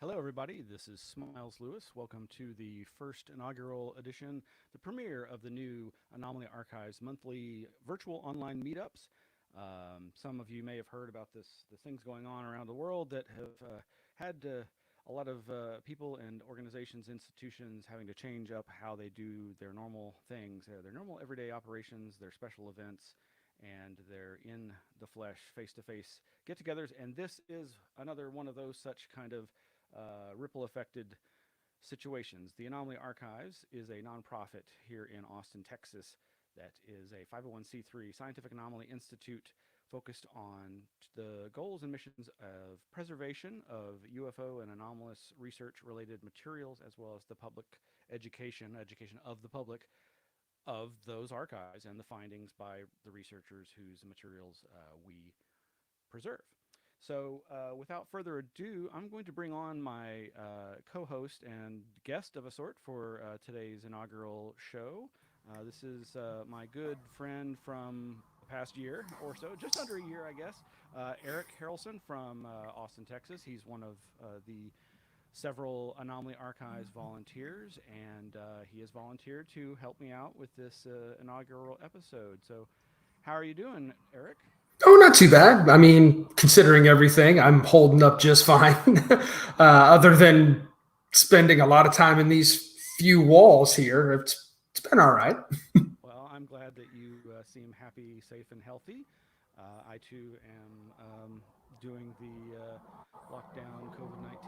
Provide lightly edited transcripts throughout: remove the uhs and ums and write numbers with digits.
Hello, everybody. This is Smiles Lewis. Welcome to the first inaugural edition, the premiere of the new Anomaly Archives monthly virtual online meetups. Some of you may have heard about the things going on around the world that have had a lot of people and organizations, institutions having to change up how they do their normal things, their normal everyday operations, their special events, and their in the flesh, face to face get togethers. And this is another one of those such kind of ripple affected situations. The Anomaly Archives is a nonprofit here in Austin, Texas, that is a 501c3 scientific anomaly institute focused on the goals and missions of preservation of UFO and anomalous research related materials, as well as the public education of the public of those archives and the findings by the researchers whose materials we preserve. So, without further ado, I'm going to bring on my co-host and guest of a sort for today's inaugural show. This is my good friend from the past year or so, just under a year, I guess, Eric Harrelson from Austin, Texas. He's one of the several Anomaly Archives volunteers, and he has volunteered to help me out with this inaugural episode. So, how are you doing, Eric? Oh, not too bad. I mean, considering everything, I'm holding up just fine. Other than spending a lot of time in these few walls here, it's been all right. Well, I'm glad that you seem happy, safe, and healthy. I too am doing the lockdown COVID 19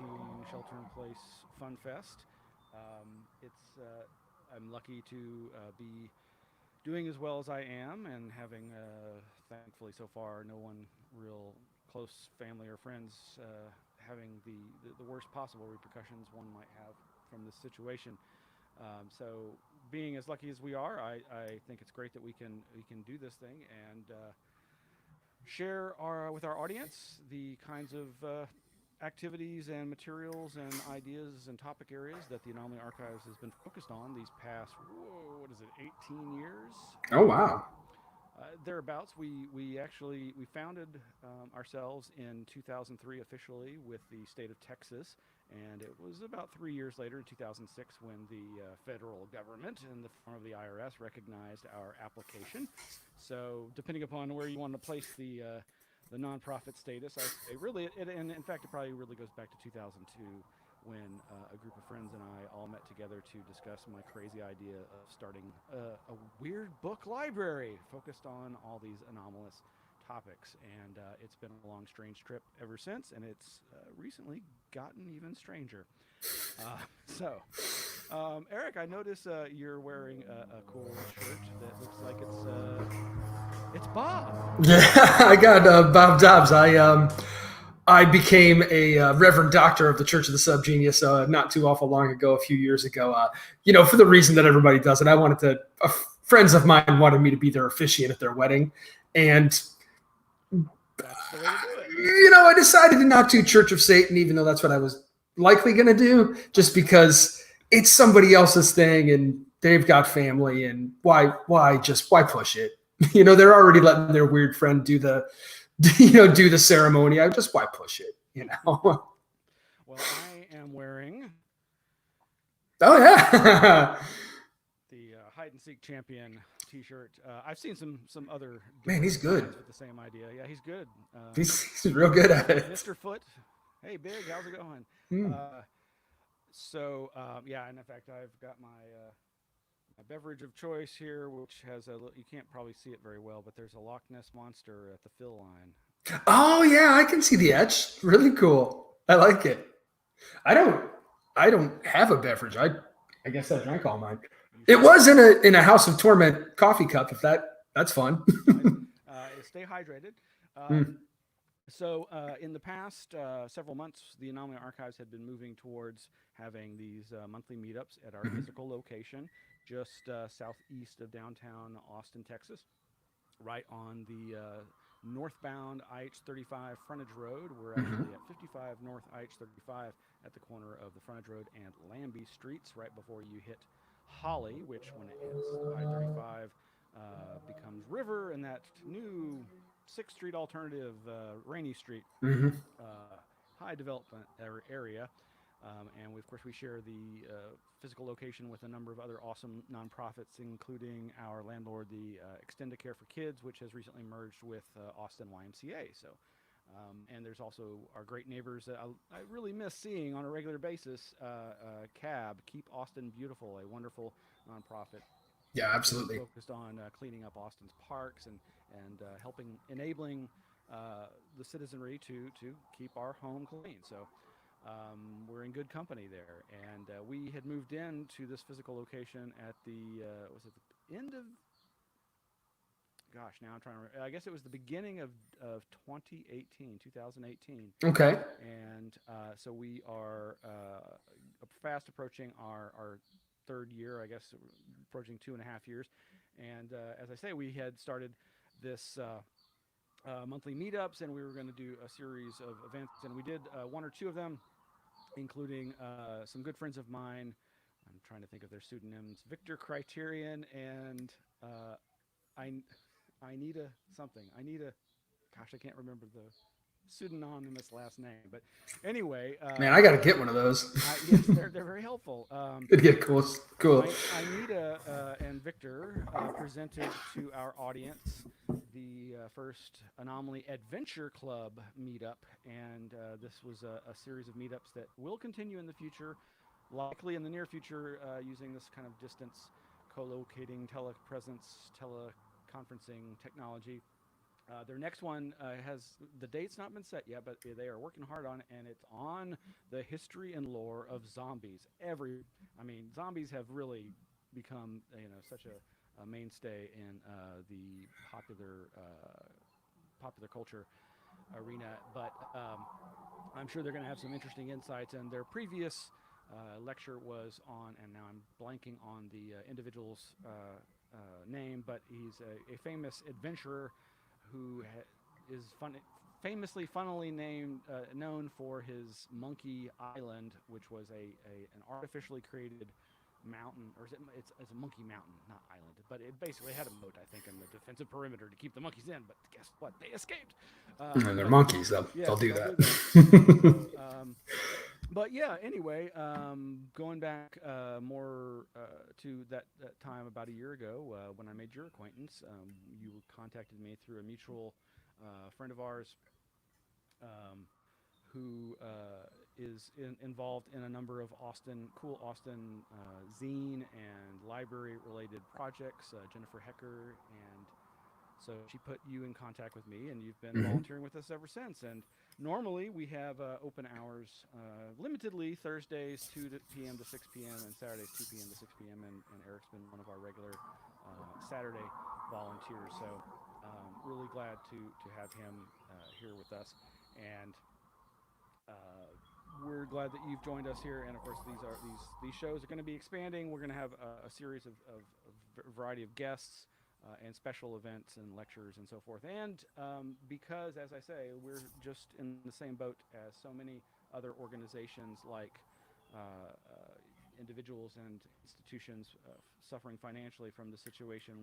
shelter in place fun fest. It's I'm lucky to be doing as well as I am and having, thankfully so far, no one real close family or friends having the worst possible repercussions one might have from this situation. So, being as lucky as we are, I think it's great that we can do this thing and share our with our audience the kinds of activities and materials and ideas and topic areas that the Anomaly Archives has been focused on these past, whoa, what is it, 18 years? Oh, wow. Thereabouts. We founded ourselves in 2003 officially with the state of Texas, and it was about 3 years later, in 2006, when the federal government, in the form of the IRS, recognized our application. So, depending upon where you want to place the nonprofit status, and in fact, it probably really goes back to 2002 when a group of friends and I all met together to discuss my crazy idea of starting a weird book library focused on all these anomalous topics. And it's been a long, strange trip ever since, and it's recently gotten even stranger. Eric, I notice you're wearing a cool shirt that looks like it's Bob. Yeah, I got Bob Dobbs. I became a Reverend Doctor of the Church of the Subgenius not too awful long ago, a few years ago. For the reason that everybody does it, I wanted to. Friends of mine wanted me to be their officiant at their wedding, and That's the way to do it. I decided to not do Church of Satan, even though that's what I was likely going to do, just because it's somebody else's thing and they've got family, and why push it? They're already letting their weird friend do the do the ceremony. I just why push it, Well, I am wearing Oh yeah. the hide and seek champion T-shirt. I've seen some other Man, he's good. with the same idea. Yeah, he's good. He's real good at it. Mr. Foot. Hey, Big, how's it going? Mm. Yeah, and in fact, I've got my beverage of choice here, which has you can't probably see it very well, but there's a Loch Ness monster at the fill line. Oh yeah, I can see the etch. Really cool. I like it. I don't I don't have a beverage. I guess I drank all mine. You It should. was in a House of Torment coffee cup. If that's fun. Nice. Stay hydrated. Mm. In the past several months, the Anomaly Archives had been moving towards having these monthly meetups at our Mhm. physical location, just southeast of downtown Austin, Texas, right on the northbound IH-35 frontage road. We're Mhm. actually at 55 North IH-35 at the corner of the frontage road and Lambie Streets, right before you hit Holly, which when it hits I-35 becomes River, and that new 6th Street alternative, Rainy Street, Hmm. high development area. And we, of course, we share the physical location with a number of other awesome nonprofits, including our landlord, the Extended Care for Kids, which has recently merged with Austin YMCA. So, and there's also our great neighbors that I really miss seeing on a regular basis. CAB, Keep Austin Beautiful, a wonderful nonprofit Yeah, just absolutely. focused on cleaning up Austin's parks and helping enabling the citizenry to keep our home clean. So we're in good company there. And we had moved into this physical location at the was it the end of, gosh, now I'm trying to remember. I guess it was the beginning of 2018. Okay. And so we are fast approaching our third year, I guess, approaching 2.5 years. And as I say, we had started this monthly meetups, and we were going to do a series of events, and we did one or two of them, including some good friends of mine. I'm trying to think of their pseudonyms: Victor Criterion and I I need a something. I need a gosh, I can't remember the pseudonymous last name, but anyway, Man, I got to get one of those. yes, they're very helpful. It'd get cool. Cool. Anita and Victor presented to our audience the first Anomaly Adventure Club meetup, and this was a series of meetups that will continue in the future, likely in the near future, using this kind of distance co-locating telepresence, teleconferencing technology. Their next one has the date's not been set yet, but they are working hard on it, and it's on the history and lore of zombies. I mean, zombies have really become such a mainstay in the popular culture arena. But I'm sure they're going to have some interesting insights. And their previous lecture was on, and now I'm blanking on the individual's name, but he's a famous adventurer who is famously, funnily known for his Monkey Island, which was an artificially created mountain, or it's a monkey mountain, not island, but it basically had a moat, I think, in the defensive perimeter to keep the monkeys in. But guess what? They escaped. And they're monkeys. They'll Yes, do they'll that. do that. But yeah, anyway, going back more to that time about a year ago when I made your acquaintance, you contacted me through a mutual friend of ours who is involved in a number of cool Austin zine and library-related projects, Jennifer Hecker, and so she put you in contact with me, and you've been Hmm. volunteering with us ever since. And normally we have open hours, limitedly Thursdays 2 p.m. to 6 p.m. and Saturdays 2 p.m. to 6 p.m. And Eric's been one of our regular Saturday volunteers. So really glad to have him here with us. And we're glad that you've joined us here. And of course, these shows are going to be expanding. We're going to have a series of variety of guests and special events and lectures and so forth. And because, as I say, we're just in the same boat as so many other organizations, like individuals and institutions suffering financially from the situation.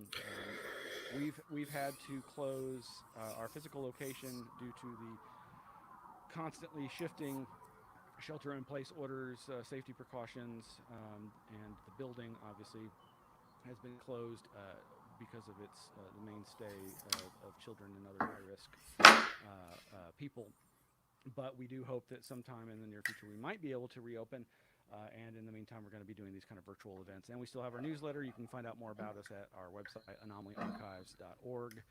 We've had to close our physical location due to the constantly shifting shelter-in-place orders, safety precautions, and the building obviously has been closed because of its the mainstay of children and other high-risk people. But we do hope that sometime in the near future we might be able to reopen. And in the meantime, we're going to be doing these kind of virtual events. And we still have our newsletter. You can find out more about us at our website, anomalyarchives.org.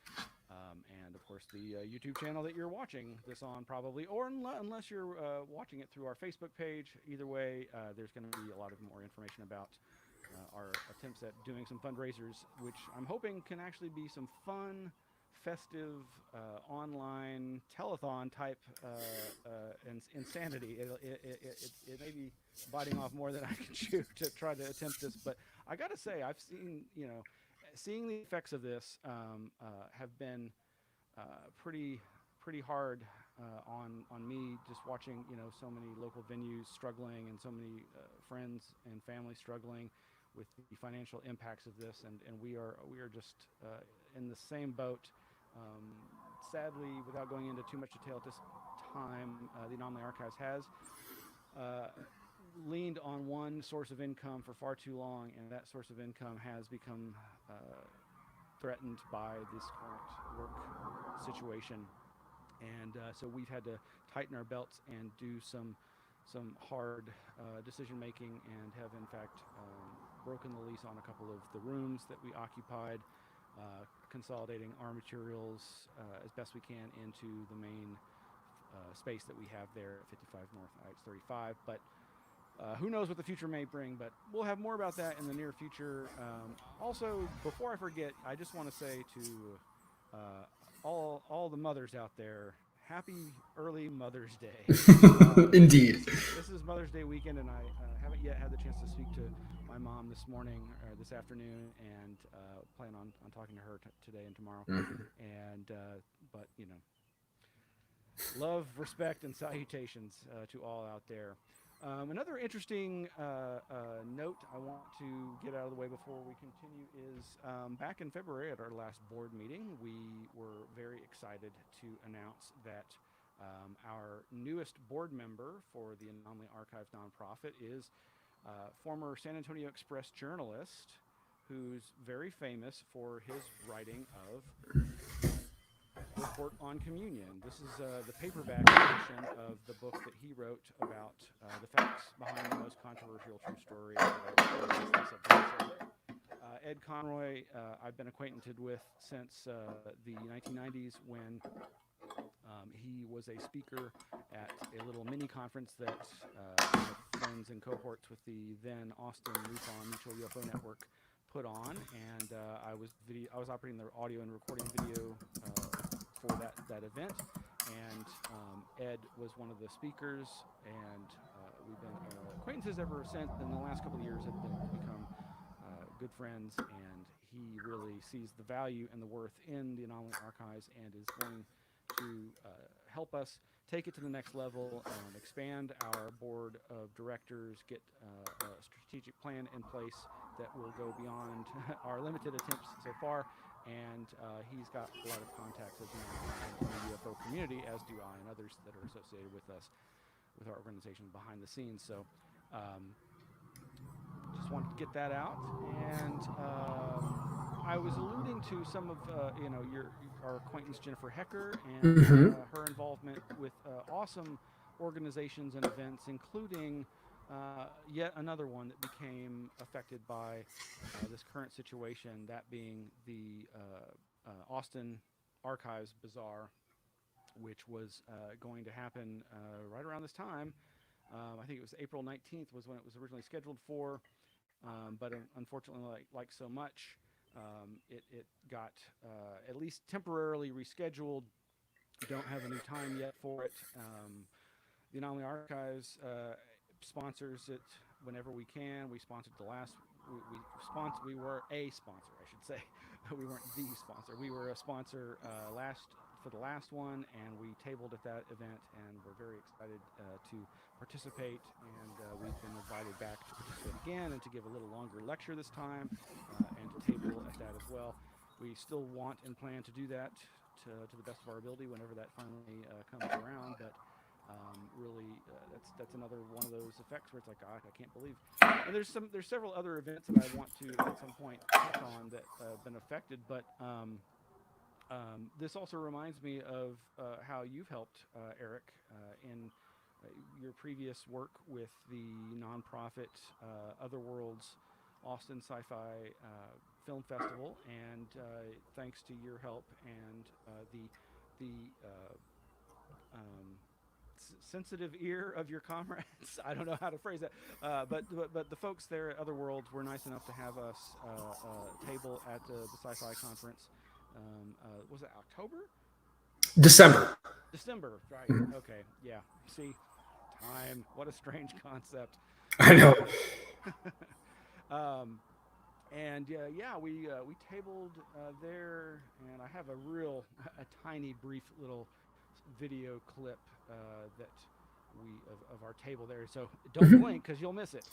And of course, the YouTube channel that you're watching this on, probably, or unless you're watching it through our Facebook page. Either way, there's going to be a lot of more information about our attempts at doing some fundraisers, which I'm hoping can actually be some fun, festive, online telethon type insanity. It may be biting off more than I can chew to try to attempt this, but I got to say, I've seen, seeing the effects of this have been pretty hard on me, just watching so many local venues struggling and so many friends and family struggling the financial impacts of this, and we are just in the same boat. Um, Sadly, without going into too much detail at this time, the Anomaly Archives has uh, leaned on one source of income for far too long, and that source of income has become threatened by this current work situation. And so we've had to tighten our belts and do some hard decision making, and have in fact broken the lease on a couple of the rooms that we occupied, consolidating our materials as best we can into the main space that we have there at 55 North IX 35. But who knows what the future may bring, but we'll have more about that in the near future. Also, before I forget, I just want to say to all the mothers out there, happy early Mother's Day. Indeed. This is Mother's Day weekend, and I haven't yet had the chance to speak to my mom this morning or this afternoon, and plan on talking to her today and tomorrow. And but love, respect, and salutations to all out there. Another interesting note I want to get out of the way before we continue is back in February at our last board meeting, we were very excited to announce that our newest board member for the Anomaly Archives nonprofit is former San Antonio Express journalist who's very famous for his writing of Report on Communion. This is the paperback edition of the book that he wrote about the facts behind the most controversial true story of Ed Conroy, I've been acquainted with since the 1990s, when he was a speaker at a little mini conference that friends and cohorts with the then Austin MUFON Mutual UFO Network put on, and I was operating the audio and recording video for that event, and Ed was one of the speakers, and we've been acquaintances ever since. In the last couple of years, have become good friends, and he really sees the value and the worth in the Anomaly Archives, and is going to help us take it to the next level and expand our board of directors, get a strategic plan in place that will go beyond our limited attempts so far. And he's got a lot of contacts, as you know, in the UFO community, as do I and others that are associated with us, with our organization behind the scenes. So just wanted to get that out. And I was alluding to some of our acquaintance Jennifer Hecker and her involvement with awesome organizations and events, including yet another one that became affected by this current situation, that being the Austin Archives Bazaar, which was going to happen right around this time. I think it was April 19th was when it was originally scheduled for, but unfortunately, like so much, it got at least temporarily rescheduled. Don't have a new time yet for it. The Anomaly Archives sponsors it whenever we can. We sponsored the last. We were a sponsor, I should say. We weren't the sponsor. We were a sponsor for the last one, and we tabled at that event, and we're very excited to participate. And we've been invited back to participate again, and to give a little longer lecture this time, and to table at that as well. We still want and plan to do that to the best of our ability whenever that finally comes around. But really, that's another one of those effects where it's like, God, I can't believe. And there's several other events that I want to at some point touch on that have been affected, but this also reminds me of how you've helped, Eric, in your previous work with the nonprofit Otherworlds Austin Sci-Fi Film Festival, and thanks to your help and the sensitive ear of your comrades. I don't know how to phrase that, but the folks there at Otherworlds were nice enough to have us table at the sci-fi conference. Was it October? December, right? Okay, yeah. See, time. What a strange concept. I know. And we tabled there, and I have a tiny, brief little video clip that of our table there. So don't blink, because you'll miss it.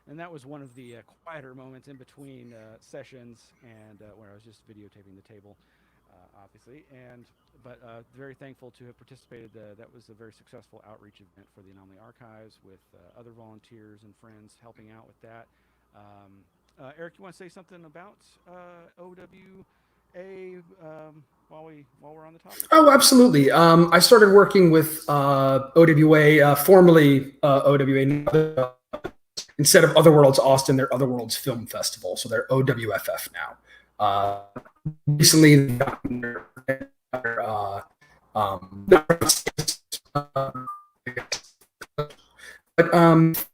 And that was one of the quieter moments in between sessions, and where I was just videotaping the table, obviously. And but very thankful to have participated. That was a very successful outreach event for the Anomaly Archives with other volunteers and friends helping out with that. Eric, you want to say something about OWA while we're on the topic? Oh, absolutely. I started working with OWA, formerly OWA. Instead of Otherworlds Austin, they're Otherworlds Film Festival, so they're OWFF now. Recently, but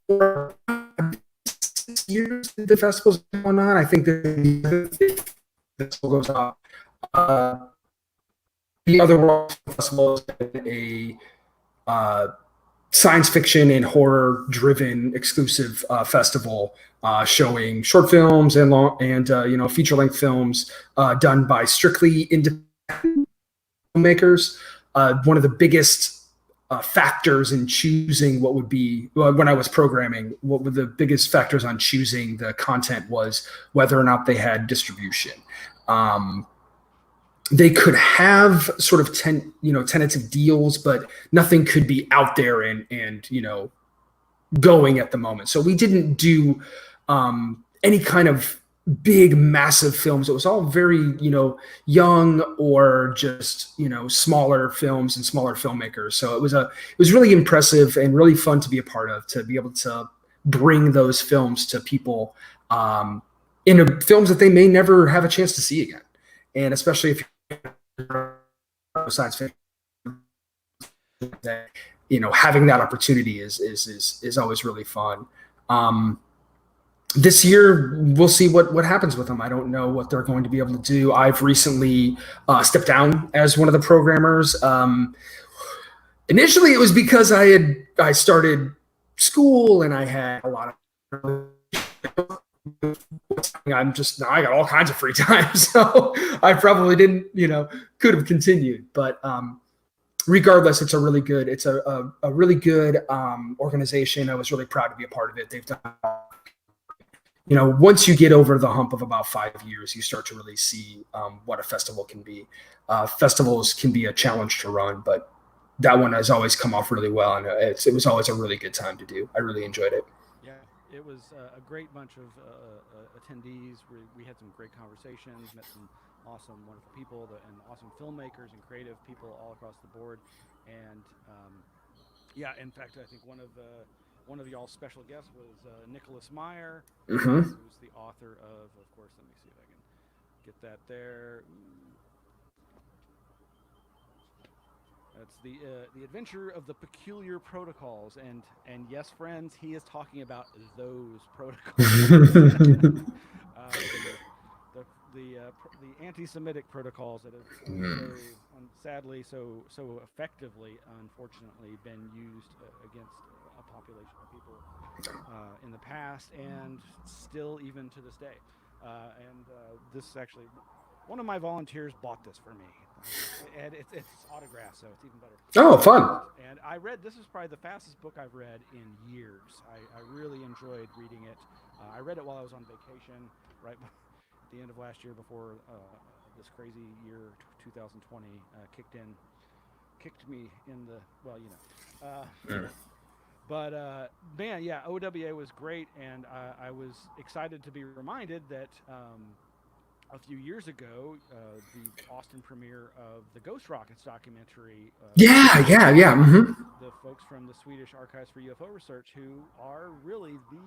for 6 years the festival's going on. I think the festival goes on. The Otherworlds Festival is a science fiction and horror driven exclusive festival showing short films and feature length films done by strictly independent filmmakers. One of the biggest factors in choosing what would be, when I was programming, what were the biggest factors on choosing the content was whether or not they had distribution. They could have sort of tentative deals, but nothing could be out there and going at the moment. So we didn't do any kind of big, massive films. It was all very young or just smaller films and smaller filmmakers. So it was really impressive and really fun to be a part of, to be able to bring those films to people in films that they may never have a chance to see again. And especially if science fiction, that having that opportunity is always really fun. This year we'll see what happens with them. I don't know what they're going to be able to do. I've recently stepped down as one of the programmers. Initially it was because I started school and I had a lot of I got all kinds of free time, so I probably didn't, could have continued. But regardless, it's a really good organization. I was really proud to be a part of it. They've done, once you get over the hump of about 5 years, you start to really see what a festival can be. Festivals can be a challenge to run, but that one has always come off really well, and it was always a really good time to do. I really enjoyed it. Yeah, it was a great bunch of attendees. We had some great conversations, met some awesome, wonderful people, and awesome filmmakers and creative people all across the board. And yeah, in fact, I think one of y'all's special guests was Nicholas Meyer, Mm-hmm. who's the author of course. Let me see if I can get that there. That's the adventure of the peculiar protocols, and yes, friends, he is talking about those protocols. The anti-Semitic protocols that have sadly so effectively, unfortunately, been used against a population of people in the past and still even to this day. This actually, one of my volunteers bought this for me. And it's autographed, so it's even better. Oh, fun. And I read, this is probably the fastest book I've read in years. I really enjoyed reading it. I read it while I was on vacation, right at the end of last year before this crazy year 2020 kicked me in the, well, But man, yeah, OWA was great, and I was excited to be reminded that a few years ago, the Austin premiere of the Ghost Rockets documentary. Yeah. Mm-hmm. The folks from the Swedish Archives for UFO Research, who are really the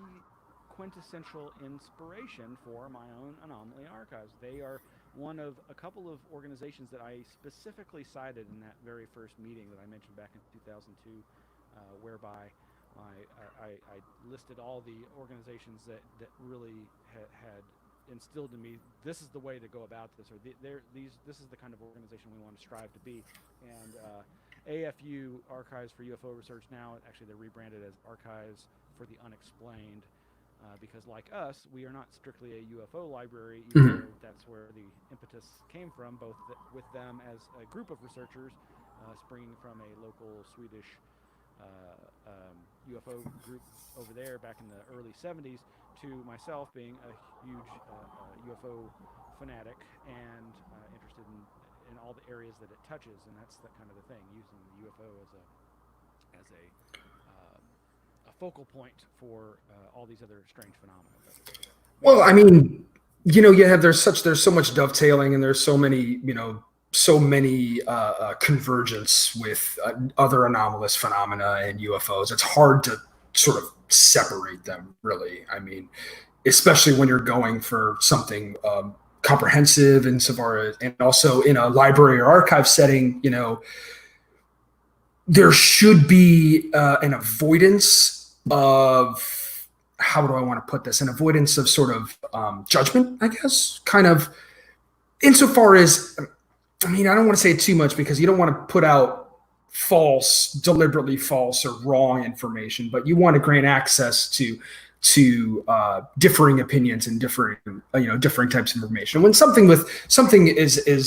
quintessential inspiration for my own Anomaly Archives. They are one of a couple of organizations that I specifically cited in that very first meeting that I mentioned back in 2002, whereby I listed all the organizations that really had instilled in me, this is the way to go about this, or this is the kind of organization we want to strive to be. And AFU, Archives for UFO Research, now actually they're rebranded as Archives for the Unexplained. because like us, we are not strictly a UFO library, even though that's where the impetus came from, both with them as a group of researchers springing from a local Swedish UFO group over there back in the early 70s, to myself being a huge UFO fanatic and interested in all the areas that it touches, and that's the kind of the thing, using the UFO as a focal point for all these other strange phenomena. Well, I mean, you have there's so much dovetailing, and there's so many convergence with other anomalous phenomena and UFOs. It's hard to sort of separate them, really. I mean, especially when you're going for something comprehensive and also in a library or archive setting, there should be an avoidance of, how do I want to put this? An avoidance of sort of judgment, I guess, kind of insofar as, I mean, I don't want to say it too much because you don't want to put out deliberately false or wrong information, but you want to grant access to differing opinions and differing types of information. When something is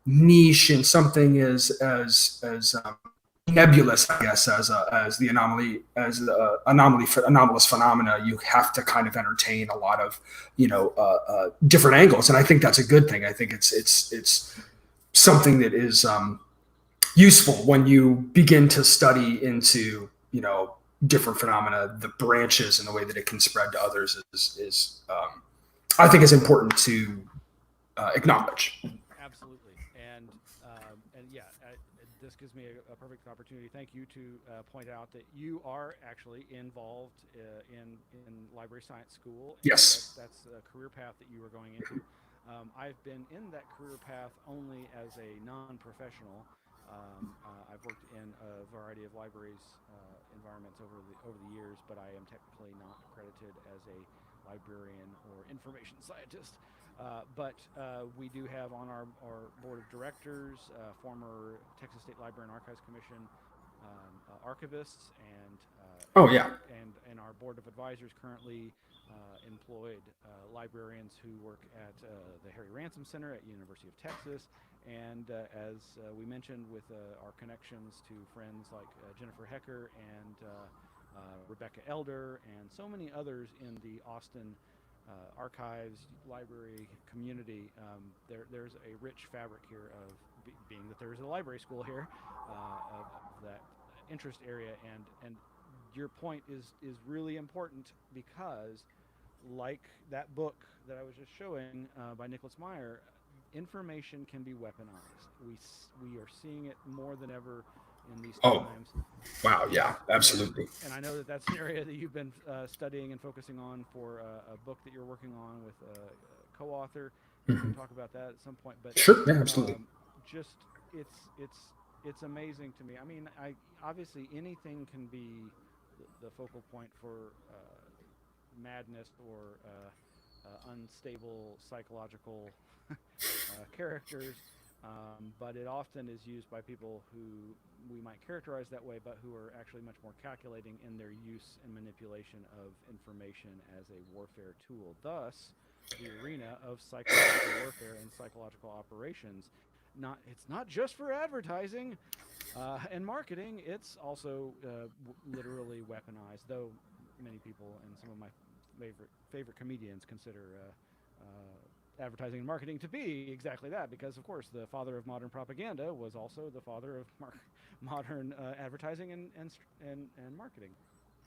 niche and something is as nebulous, I guess, as the anomalous phenomena, you have to kind of entertain a lot of different angles, and I think that's a good thing. I think it's something that is useful when you begin to study into different phenomena. The branches and the way that it can spread to others is I think is important to acknowledge. Absolutely, and yeah, this gives me a perfect opportunity. Thank you to point out that you are actually involved in library science school. Yes, that's a career path that you are going into. I've been in that career path only as a non-professional. I've worked in a variety of libraries environments over the years, but I am technically not accredited as a librarian or information scientist. But we do have on our board of directors former Texas State Library and Archives Commission archivists, and and our board of advisors currently employed librarians who work at the Harry Ransom Center at University of Texas, and as we mentioned, with our connections to friends like Jennifer Hecker and Rebecca Elder and so many others in the Austin archives library community, there's a rich fabric here of being that there's a library school here of that interest area, and your point is really important, because like that book that I was just showing by Nicholas Meyer, information can be weaponized. We are seeing it more than ever in these times. Wow, yeah, absolutely. And I know that that's an area that you've been studying and focusing on for a book that you're working on with a co-author. We can talk about that at some point. But sure, yeah, absolutely. Just it's amazing to me. I mean, obviously anything can be the focal point for madness or unstable psychological characters. But it often is used by people who we might characterize that way, but who are actually much more calculating in their use and manipulation of information as a warfare tool. Thus, the arena of psychological warfare and psychological operations, it's not just for advertising and marketing, it's also literally weaponized, though many people and some of my favorite comedians consider advertising and marketing to be exactly that, because of course the father of modern propaganda was also the father of modern advertising and marketing.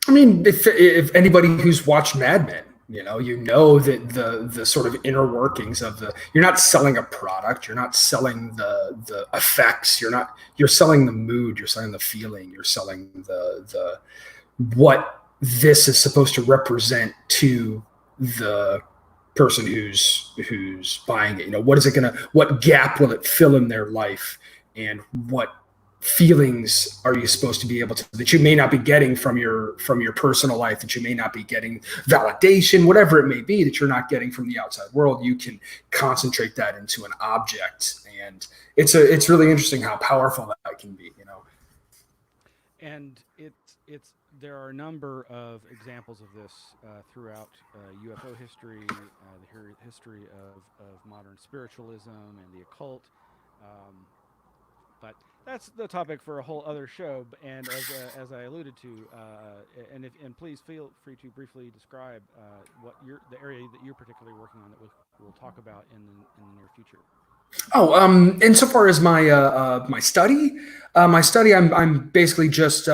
I mean, if anybody who's watched Mad Men, you know that the sort of inner workings of you're not selling a product, you're not selling the effects, you're selling the mood, you're selling the feeling, you're selling the what this is supposed to represent to the person who's buying it. What gap will it fill in their life, and what feelings are you supposed to be able to, that you may not be getting from your personal life, that you may not be getting validation, whatever it may be, that you're not getting from the outside world. You can concentrate that into an object, and it's really interesting how powerful that can be. And it's there are a number of examples of this throughout UFO history, the history of modern spiritualism and the occult. Um, but that's the topic for a whole other show. And as I alluded to, and please feel free to briefly describe what the area that you're particularly working on that we'll talk about in the near future. Oh, insofar as my study, I'm basically just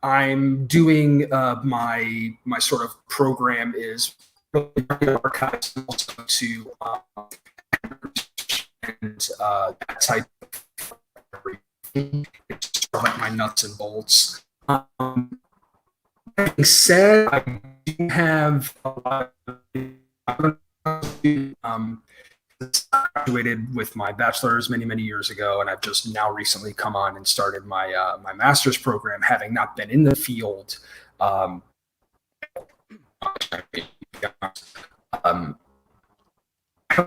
I'm doing my sort of program is archives also to and that type of like my nuts and bolts. That being said, I do have a lot of graduated with my bachelor's many years ago, and I've just now recently come on and started my master's program, having not been in the field. Um, um,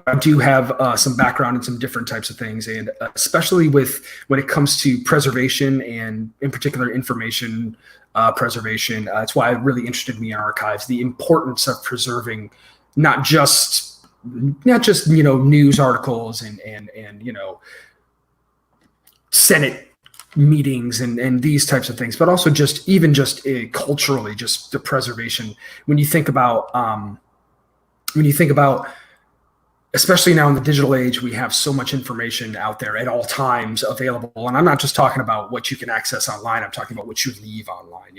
I do have some background in some different types of things, and especially with when it comes to preservation and, in particular, information preservation. That's why it really interested me in archives. The importance of preserving not just news articles and Senate meetings and these types of things, but also just even just culturally, just the preservation. When you think about when you think about especially now in the digital age, we have so much information out there at all times available. And I'm not just talking about what you can access online. I'm talking about what you leave online,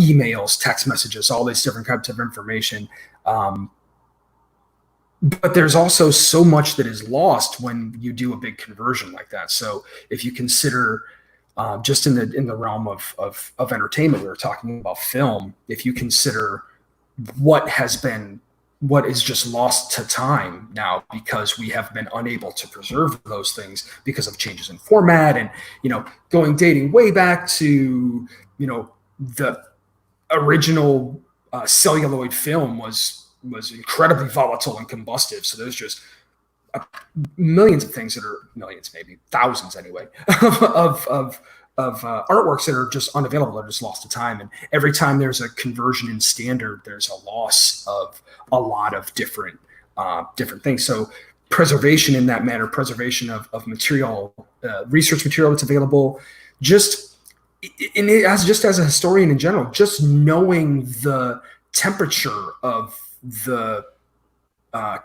emails, text messages, all these different types of information. But there's also so much that is lost when you do a big conversion like that. So if you consider just in the realm of entertainment, we were talking about film. If you consider what has been what is just lost to time now because we have been unable to preserve those things because of changes in format and going dating way back to the original celluloid film was incredibly volatile and combustive. So there's just millions of things that are millions, maybe thousands anyway, of artworks that are just unavailable, they're just lost to time. And every time there's a conversion in standard, there's a loss of a lot of different things. So preservation in that manner, preservation of material, research material that's available, just as a historian in general, just knowing the temperature of the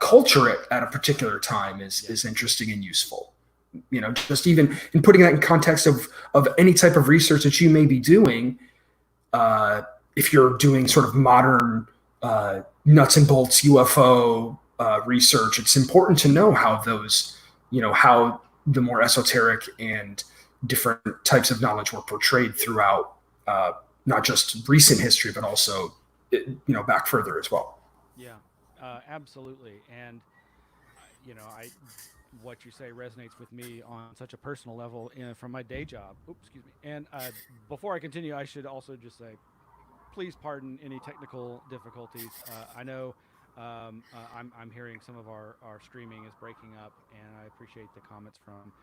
culture at a particular time is interesting and useful. Just even in putting that in context of any type of research that you may be doing, if you're doing sort of modern nuts and bolts UFO research, it's important to know how how the more esoteric and different types of knowledge were portrayed throughout not just recent history, but also back further as well. Yeah, absolutely. And I what you say resonates with me on such a personal level from my day job. Oops, excuse me. And before I continue, I should also just say, please pardon any technical difficulties. I know I'm hearing some of our streaming is breaking up, and I appreciate the comments from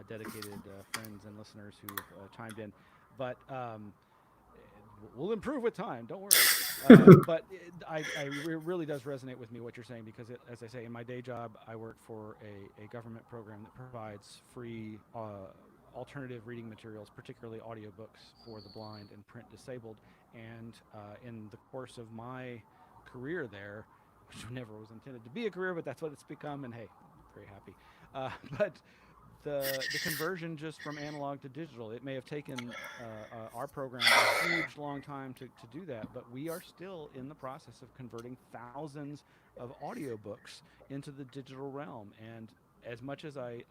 dedicated friends and listeners who've chimed in. But we'll improve with time. Don't worry. But it really does resonate with me what you're saying because, as I say, in my day job, I work for a government program that provides free alternative reading materials, particularly audiobooks for the blind and print disabled. And in the course of my career there, which never was intended to be a career, but that's what it's become, and hey, very happy. But the conversion just from analog to digital. It may have taken our program a huge long time to do that, but we are still in the process of converting thousands of audiobooks into the digital realm. And as much as I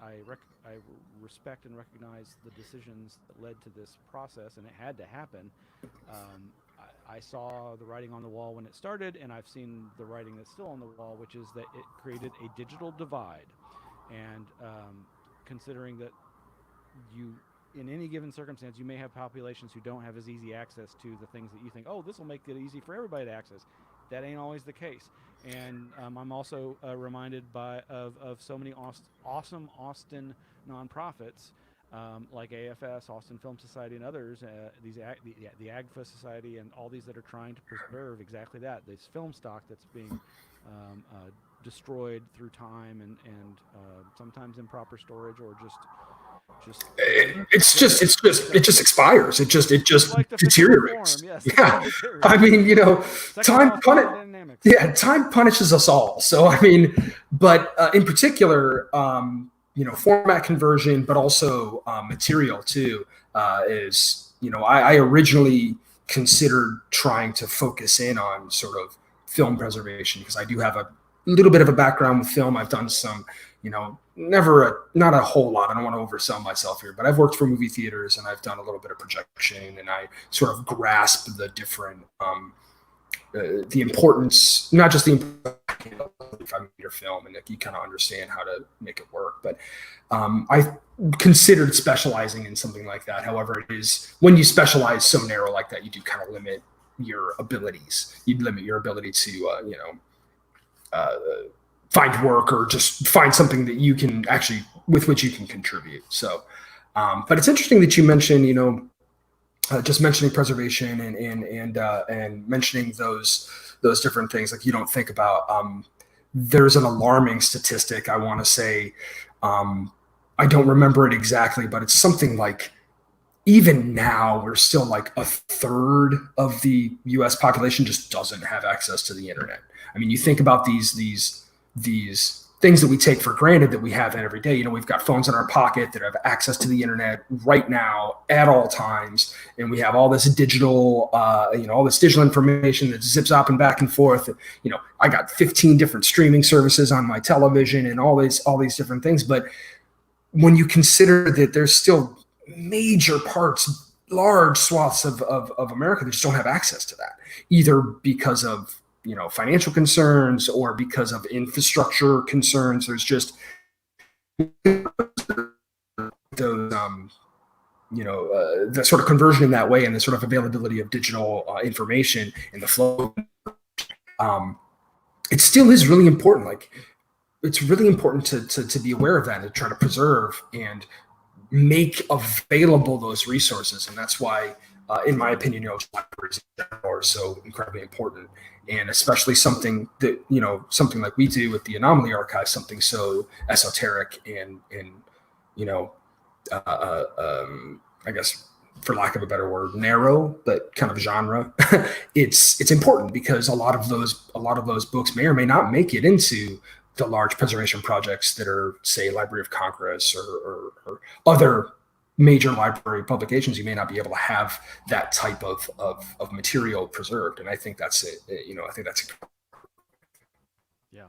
respect and recognize the decisions that led to this process, and it had to happen, I saw the writing on the wall when it started, and I've seen the writing that's still on the wall, which is that it created a digital divide. And considering that you in any given circumstance you may have populations who don't have as easy access to the things that you think, oh, this will make it easy for everybody to access. That ain't always the case. And I'm also reminded of so many awesome Austin nonprofits like AFS, Austin Film Society, and others, the AGFA Society, and all these that are trying to preserve exactly that, this film stock that's being destroyed through time and sometimes improper storage or just It just expires. It just just like the physical form. deteriorates. Yes, it Yeah, I deteriorates. mean, Second time law of pun- thermodynamics. yeah, time punishes us all. So I mean, but in particular, format conversion, but also material too, is I originally considered trying to focus in on sort of film preservation because I do have a little bit of a background with film. I've done some, not a whole lot. I don't want to oversell myself here, but I've worked for movie theaters and I've done a little bit of projection, and I sort of grasp the different the importance, not just the if I made your film, and like, you kind of understand how to make it work. But I considered specializing in something like that. However, it is when you specialize so narrow like that, you do kind of limit your abilities. You limit your ability to, uh, find work or just find something that you can actually with which you can contribute. So, but it's interesting that you mentioned, just mentioning preservation and mentioning those different things. Like, you don't think about. There's an alarming statistic. I want to say, I don't remember it exactly, but it's something like even now we're still like a third of the U.S. population just doesn't have access to the internet. I mean, you think about these things that we take for granted that we have every day. We've got phones in our pocket that have access to the internet right now at all times, and we have all this digital, all this digital information that zips up and back and forth. I got 15 different streaming services on my television and all these different things. But when you consider that there's still major parts, large swaths of America that just don't have access to that, either because of financial concerns or because of infrastructure concerns. There's just those the sort of conversion in that way, and the sort of availability of digital information and the flow. Um, it still is really important. Like, it's really important to be aware of that and to try to preserve and make available those resources. And that's why, in my opinion, libraries in general are so incredibly important. And especially something like we do with the Anomaly Archive, something so esoteric and you know, I guess, for lack of a better word, narrow, but kind of genre. It's important because a lot of those books may or may not make it into the large preservation projects that are, say, Library of Congress or other major library publications. You may not be able to have that type of material preserved, and I think that's it. I think that's Yeah,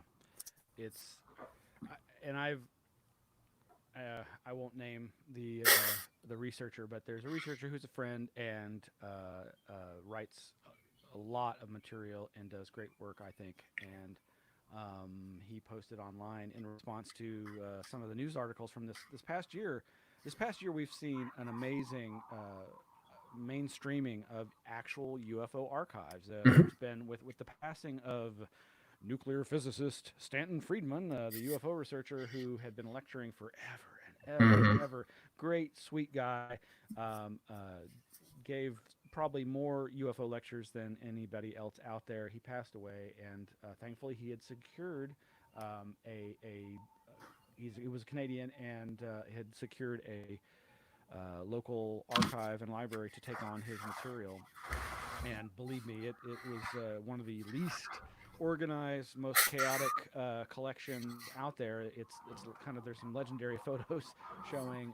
it's and I won't name the researcher, but there's a researcher who's a friend and writes a lot of material and does great work, I think. And he posted online in response to some of the news articles from this past year. This past year, we've seen an amazing mainstreaming of actual UFO archives. There's been with the passing of nuclear physicist Stanton Friedman, the UFO researcher who had been lecturing forever and ever and mm-hmm. ever. Great, sweet guy. Gave probably more UFO lectures than anybody else out there. He passed away, and thankfully he had secured a he was Canadian and had secured a local archive and library to take on his material. And believe me, it was one of the least organized, most chaotic collections out there. It's kind of, there's some legendary photos showing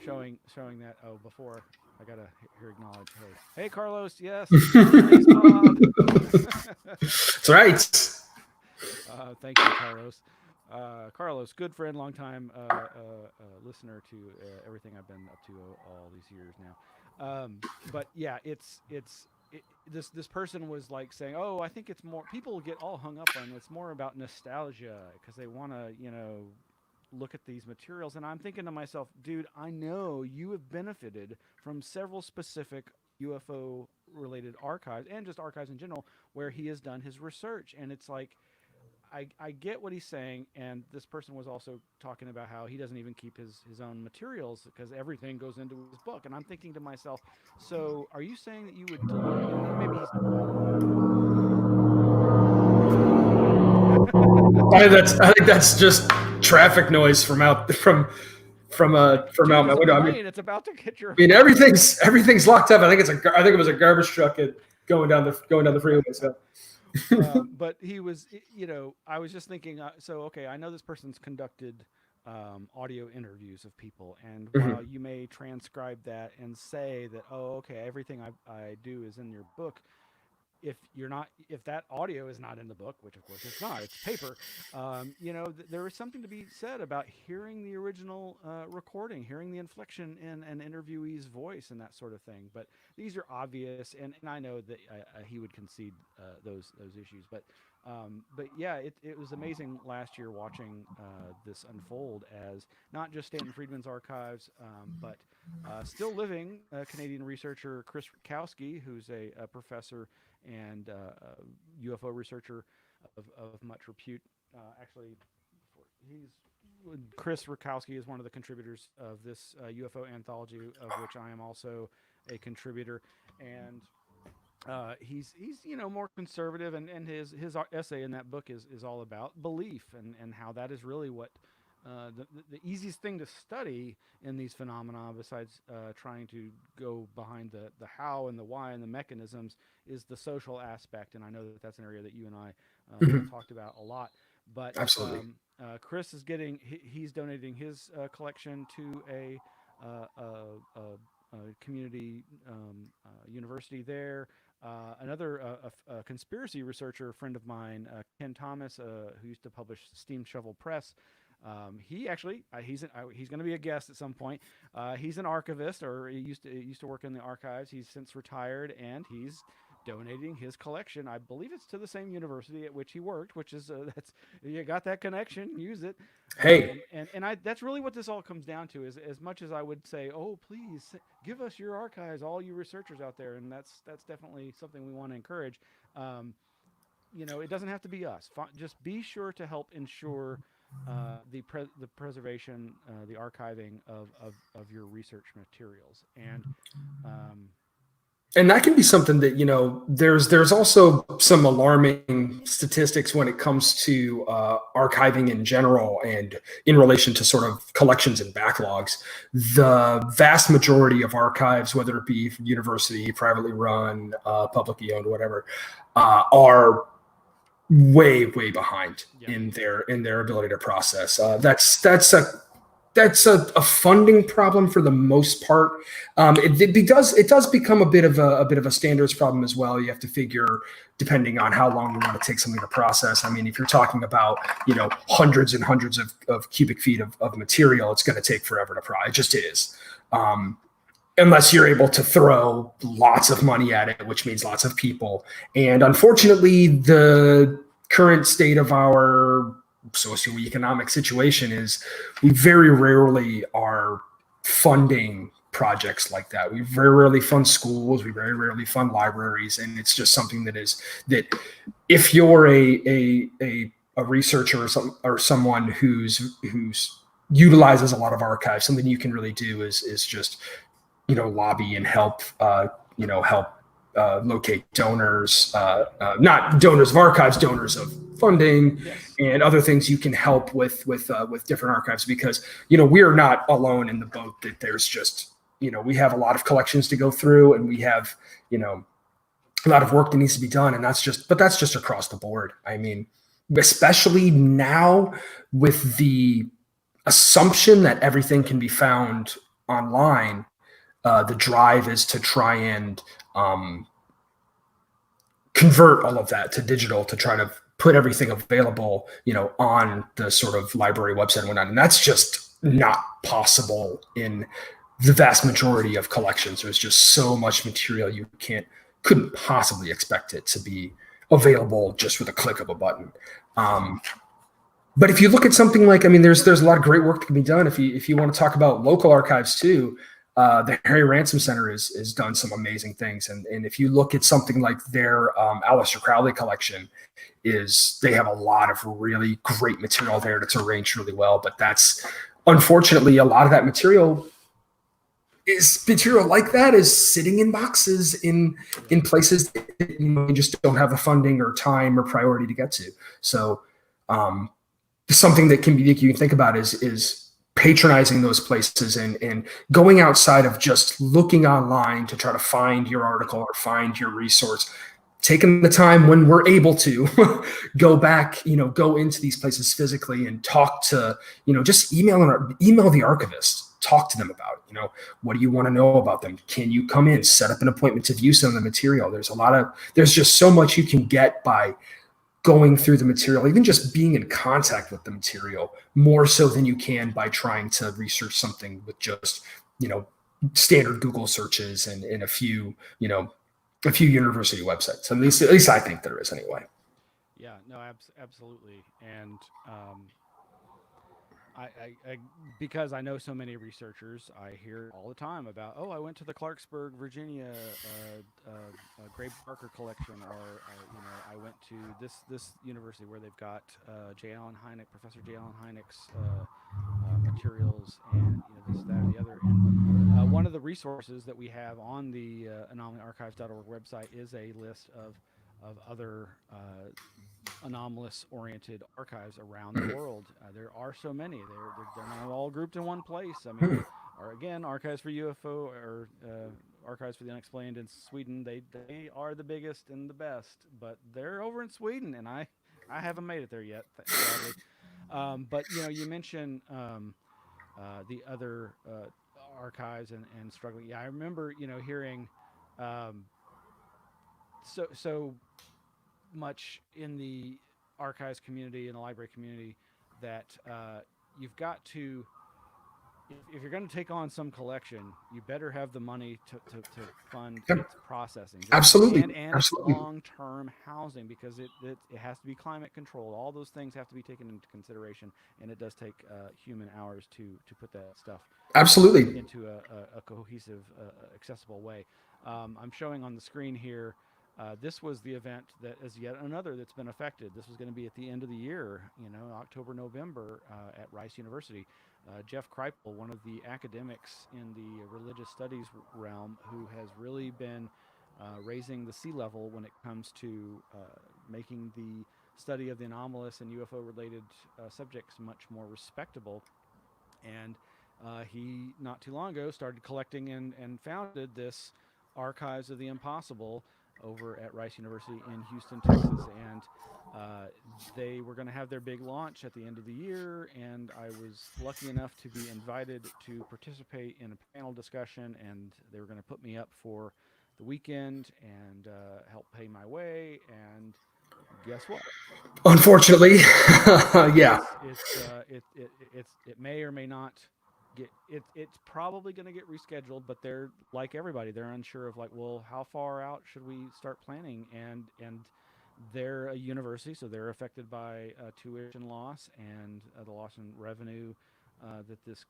showing that. Oh, before I gotta here acknowledge. Hey Carlos, yes, space pod. That's right. Thank you, Carlos. Carlos, good friend, long time listener to everything I've been up to all these years now. But yeah, this person was like saying, "Oh, I think it's more people get all hung up on it's more about nostalgia because they want to, look at these materials." And I'm thinking to myself, dude, I know you have benefited from several specific UFO related archives and just archives in general where he has done his research, and it's like I get what he's saying, and this person was also talking about how he doesn't even keep his own materials because everything goes into his book. And I'm thinking to myself, so are you saying that you would delete? And maybe he's I think that's just traffic noise from out from dude, out my there's a window. plane. It's about to hit your. Everything's locked up. I think it was a garbage truck going down the freeway. So. But he was, I was just thinking. So okay, I know this person's conducted audio interviews of people, and while you may transcribe that and say that, oh, okay, everything I do is in your book, if that audio is not in the book, which of course it's not, it's paper, there is something to be said about hearing the original recording, hearing the inflection in an interviewee's voice and that sort of thing. But these are obvious, and I know that he would concede those issues. But yeah, it was amazing last year watching this unfold as not just Stanton Friedman's archives, but still living Canadian researcher Chris Rukowski, who's a professor and UFO researcher of much repute. Actually, he's Chris Rukowski is one of the contributors of this UFO anthology, of which I am also a contributor, and he's more conservative, and his essay in that book is all about belief and how that is really what the easiest thing to study in these phenomena, besides trying to go behind the how and the why and the mechanisms, is the social aspect. And I know that that's an area that you and I have talked about a lot. But Absolutely. Chris is he's donating his collection to a community university there. Another conspiracy researcher friend of mine, Ken Thomas, who used to publish Steam Shovel Press. He actually he's going to be a guest at some point. He's an archivist, or he used to work in the archives. He's since retired, and he's donating his collection. I believe it's to the same university at which he worked, which is that's, you got that connection, use it. Hey, and that's really what this all comes down to. Is as much as I would say, oh, please give us your archives, all you researchers out there, and that's definitely something we want to encourage. It doesn't have to be us. Just be sure to help ensure the preservation, the archiving of your research materials, and that can be something that there's also some alarming statistics when it comes to archiving in general, and in relation to sort of collections and backlogs. The vast majority of archives, whether it be university, privately run, publicly owned, whatever, are way behind in their ability to process. That's a funding problem for the most part. It does become a bit of a standards problem as well. You have to figure, depending on how long you want to take something to process. I mean, if you're talking about hundreds and hundreds of cubic feet of material, it's going to take forever to process. It just is. Unless you're able to throw lots of money at it, which means lots of people. And unfortunately, the current state of our socioeconomic situation is we very rarely are funding projects like that. We very rarely fund schools. We very rarely fund libraries. And it's just something that if you're a researcher or someone who's utilizes a lot of archives, something you can really do is just lobby and help locate donors, not donors of archives, donors of funding, yes, and other things you can help with different archives, because we are not alone in the boat that there's just we have a lot of collections to go through, and we have a lot of work that needs to be done, and that's just across the board. I mean, especially now with the assumption that everything can be found online. The drive is to try and convert all of that to digital, to try to put everything available, on the sort of library website and whatnot. And that's just not possible in the vast majority of collections. There's just so much material you couldn't possibly expect it to be available just with a click of a button. But if you look at something like, there's a lot of great work that can be done. If you want to talk about local archives too, The Harry Ransom Center is done some amazing things. And if you look at something like their Aleister Crowley collection, they have a lot of really great material there that's arranged really well. But that's unfortunately a lot of that material like that is sitting in boxes in places that you just don't have the funding or time or priority to get to. So something that you can think about is patronizing those places and going outside of just looking online to try to find your article or find your resource. Taking the time when we're able to go back, go into these places physically and talk to, just email the archivist. Talk to them about it. What do you want to know about them? Can you come in, set up an appointment to view some of the material? There's just so much you can get by going through the material, even just being in contact with the material, more so than you can by trying to research something with just, standard Google searches and a few university websites. At least I think there is anyway. Yeah, no, absolutely. And I because I know so many researchers, I hear all the time about, I went to the Clarksburg, Virginia, Gray Barker collection, or I went to this university where they've got Professor J. Allen Hynek's materials, and this, that, or the other. And one of the resources that we have on the anomalyarchives.org website is a list of other anomalous-oriented archives around the world. There are so many. They're not all grouped in one place. I mean, again, Archives for UFO or Archives for the Unexplained in Sweden, they are the biggest and the best, but they're over in Sweden, and I haven't made it there yet, sadly. But you mentioned the other archives and struggling. Yeah, I remember hearing so much in the archives community and the library community that you've got to, if you're going to take on some collection, you better have the money to fund its processing. Absolutely. And Absolutely. its long-term housing, because it has to be climate controlled. All those things have to be taken into consideration, and it does take human hours to put that stuff absolutely into a cohesive, accessible way. I'm showing on the screen here. This was the event that is yet another that's been affected. This was going to be at the end of the year, October, November, at Rice University. Jeff Kripal, one of the academics in the religious studies realm, who has really been raising the sea level when it comes to making the study of the anomalous and UFO-related subjects much more respectable. And he, not too long ago, started collecting and founded this Archives of the Impossible over at Rice University in Houston, Texas. And they were going to have their big launch at the end of the year, and I was lucky enough to be invited to participate in a panel discussion, and they were going to put me up for the weekend and help pay my way. And guess what? Unfortunately, yeah. It may or may not get it. It's probably going to get rescheduled, but they're like everybody. They're unsure of how far out should we start planning? And they're a university, so they're affected by tuition loss and the loss in revenue that this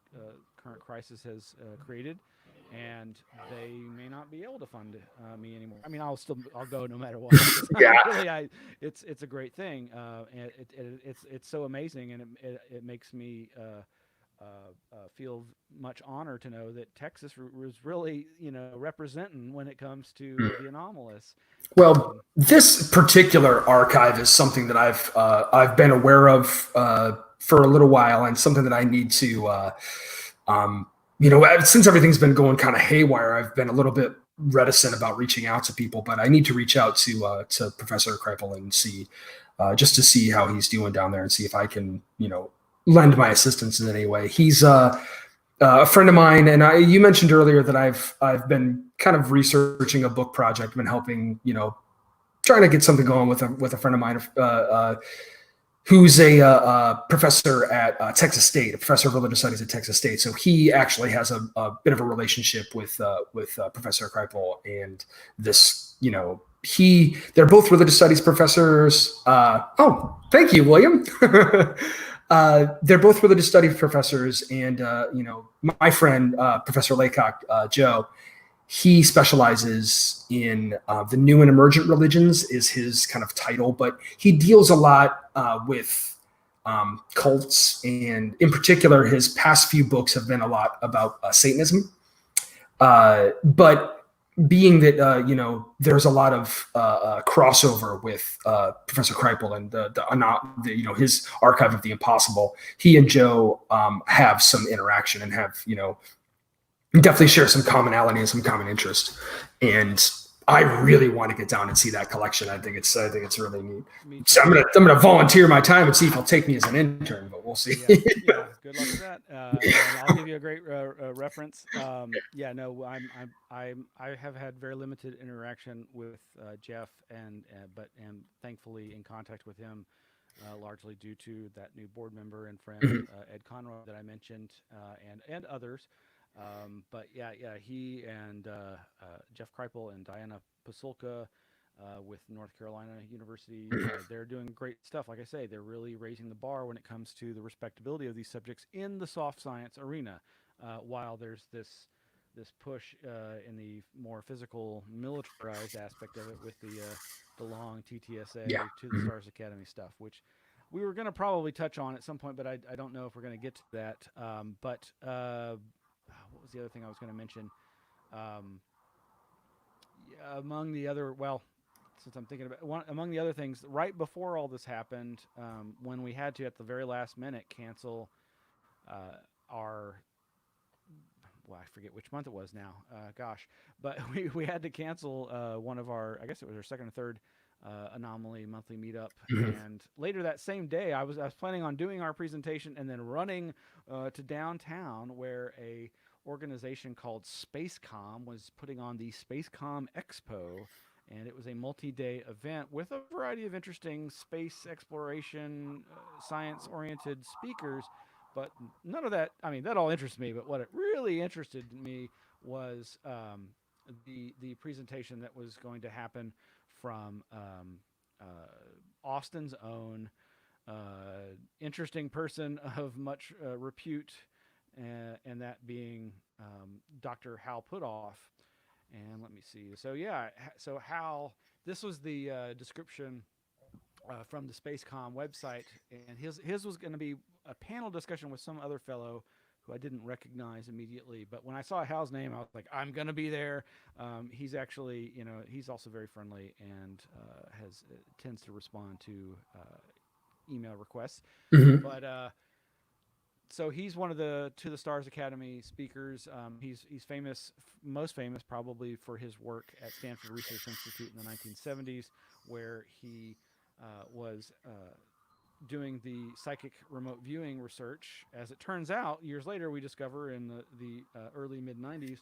current crisis has created. And they may not be able to fund me anymore. I mean, I'll go no matter what. Yeah. Really, it's a great thing. And it's so amazing, and it makes me feel much honored to know that Texas was really representing when it comes to the anomalous. Well, this particular archive is something that I've been aware of for a little while, and something that I need to. Since everything's been going kind of haywire, I've been a little bit reticent about reaching out to people, but I need to reach out to Professor Kripal and see, just to see how he's doing down there and see if I can, lend my assistance in any way. He's a friend of mine, and you mentioned earlier that I've been kind of researching a book project, been helping, trying to get something going with a friend of mine, who's a professor at Texas State, a professor of religious studies at Texas State. So he actually has a bit of a relationship with Professor Kripal, and this, they're both religious studies professors. Oh, thank you, William. They're both religious studies professors, and my friend Professor Laycock, Joe, he specializes in the new and emergent religions is his kind of title, but he deals a lot with cults, and in particular, his past few books have been a lot about Satanism. But being that there's a lot of crossover with Professor Kreipel and his archive of the impossible, he and Joe have some interaction and have definitely share some commonality and some common interest. And I really want to get down and see that collection. I think it's really neat. So I'm gonna volunteer my time and see if he'll take me as an intern, but we'll see. Yeah. Good luck with that. And I'll give you a great reference. I have had very limited interaction with Jeff, but am thankfully in contact with him. Largely due to that new board member and friend Ed Conroy that I mentioned, and others. But he and Jeff Kreipel and Diana Pasulka with North Carolina University, they're doing great stuff. Like I say, they're really raising the bar when it comes to the respectability of these subjects in the soft science arena. While there's this push in the more physical, militarized aspect of it with the long TTSA to the Stars Academy stuff, which we were going to probably touch on at some point, but I don't know if we're going to get to that. But what was the other thing I was going to mention? Among the other, since I'm thinking about among the other things, right before all this happened, when we had to at the very last minute cancel our I forget which month it was now. Gosh, but we had to cancel one of our, I guess it was our second or third Anomaly monthly meetup. And later that same day, I was planning on doing our presentation and then running to downtown where a organization called Spacecom was putting on the Spacecom Expo. And it was a multi-day event with a variety of interesting space exploration, science-oriented speakers. But none of that, I mean, that all interests me. But what it really interested me was the presentation that was going to happen from Austin's own interesting person of much repute, and that being Dr. Hal Putoff. And let me see. So Hal, this was the description from the Spacecom website, and his was going to be a panel discussion with some other fellow who I didn't recognize immediately. But when I saw Hal's name, I was like, I'm going to be there. He's actually, he's also very friendly and tends to respond to email requests. But so he's one of the To the Stars Academy speakers. He's famous, most famous probably for his work at Stanford Research Institute in the 1970s, where he was doing the psychic remote viewing research. As it turns out, years later, we discover in the early mid 90s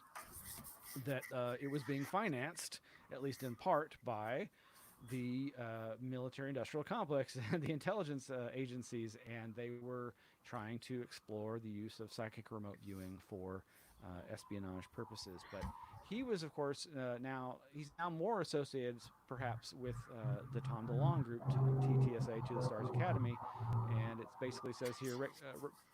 that it was being financed, at least in part, by the military industrial complex and the intelligence agencies, and they were trying to explore the use of psychic remote viewing for espionage purposes. But he was, of course, he's now more associated, perhaps, with the Tom DeLonge group, TTSA, To the Stars Academy, and it basically says here,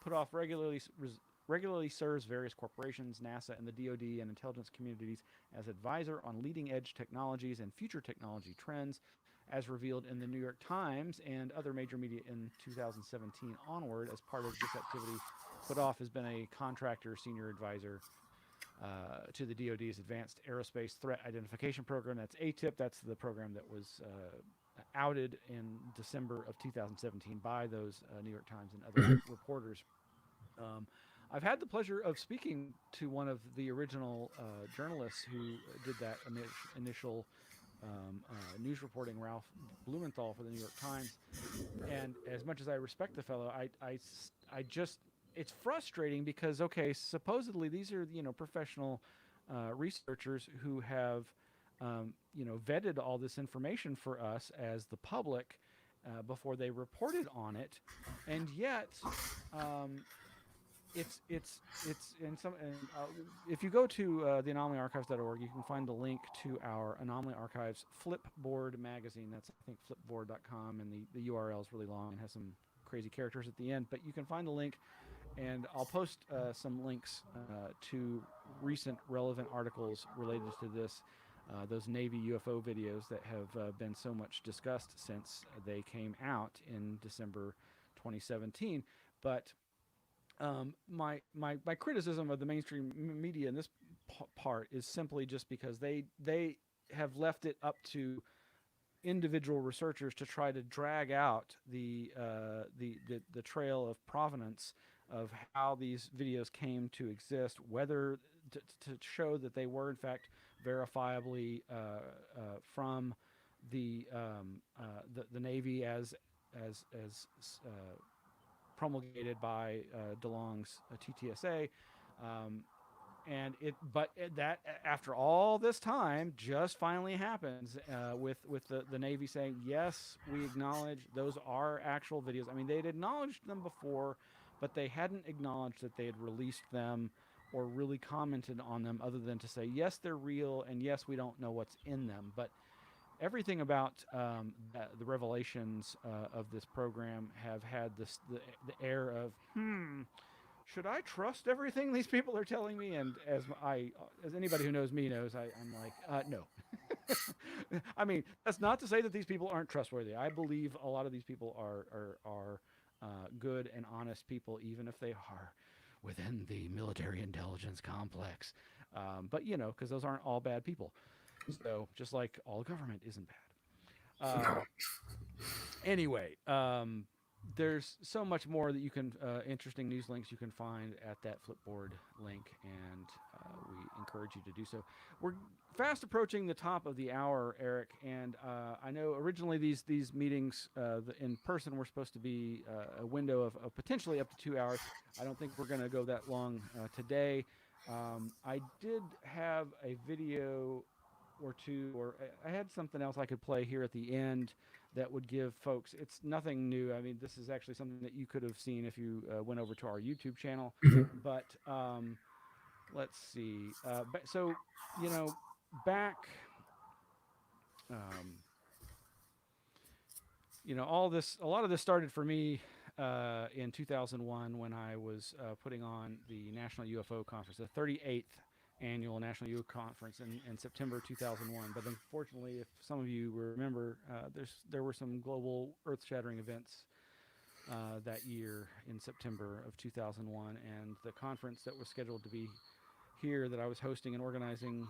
Putoff regularly serves various corporations, NASA, and the DoD and intelligence communities as advisor on leading-edge technologies and future technology trends, as revealed in the New York Times and other major media in 2017 onward. As part of this activity, Putoff has been a contractor senior advisor to the DoD's Advanced Aerospace Threat Identification Program. That's ATIP. That's the program that was outed in December of 2017 by those New York Times and other reporters. I've had the pleasure of speaking to one of the original journalists who did that initial news reporting, Ralph Blumenthal, for the New York Times. And as much as I respect the fellow, I just, it's frustrating because, okay, supposedly these are, professional researchers who have, vetted all this information for us as the public before they reported on it. And yet, it's in some, and if you go to theanomalyarchives.org, you can find the link to our Anomaly Archives Flipboard magazine. That's, I think, flipboard.com, and the URL is really long and has some crazy characters at the end. But you can find the link, and I'll post some links to recent relevant articles related to this. Those Navy UFO videos that have been so much discussed since they came out in December 2017. But my criticism of the mainstream media in this part is simply just because they have left it up to individual researchers to try to drag out the trail of provenance of how these videos came to exist, whether to show that they were in fact verifiably from the Navy as promulgated by DeLong's TTSA. Um, that after all this time just finally happens with the Navy saying, yes, we acknowledge those are actual videos. I mean, they'd acknowledged them before, but they hadn't acknowledged that they had released them or really commented on them, other than to say, yes, they're real, and yes, we don't know what's in them. But everything about the revelations of this program have had the air of, should I trust everything these people are telling me? And as anybody who knows me knows, I'm like, no. I mean, that's not to say that these people aren't trustworthy. I believe a lot of these people are good and honest people, even if they are within the military intelligence complex. But because those aren't all bad people. So just like all government isn't bad. No. Anyway, there's so much more that you can interesting news links you can find at that Flipboard link, and we encourage you to do so. We're fast approaching the top of the hour, Eric, and I know originally these meetings in person were supposed to be a window of potentially up to 2 hours. I don't think we're going to go that long today. I did have a video or two, or I had something else I could play here at the end that would give folks, it's nothing new. I mean, this is actually something that you could have seen if you went over to our YouTube channel. Mhm. But let's see. So, back, um, a lot of this started for me in 2001 when I was putting on the National UFO Conference, the 38th annual National UFO Conference in September 2001. But unfortunately, if some of you remember, there were some global earth-shattering events that year in September of 2001, and the conference that was scheduled to be here that I was hosting and organizing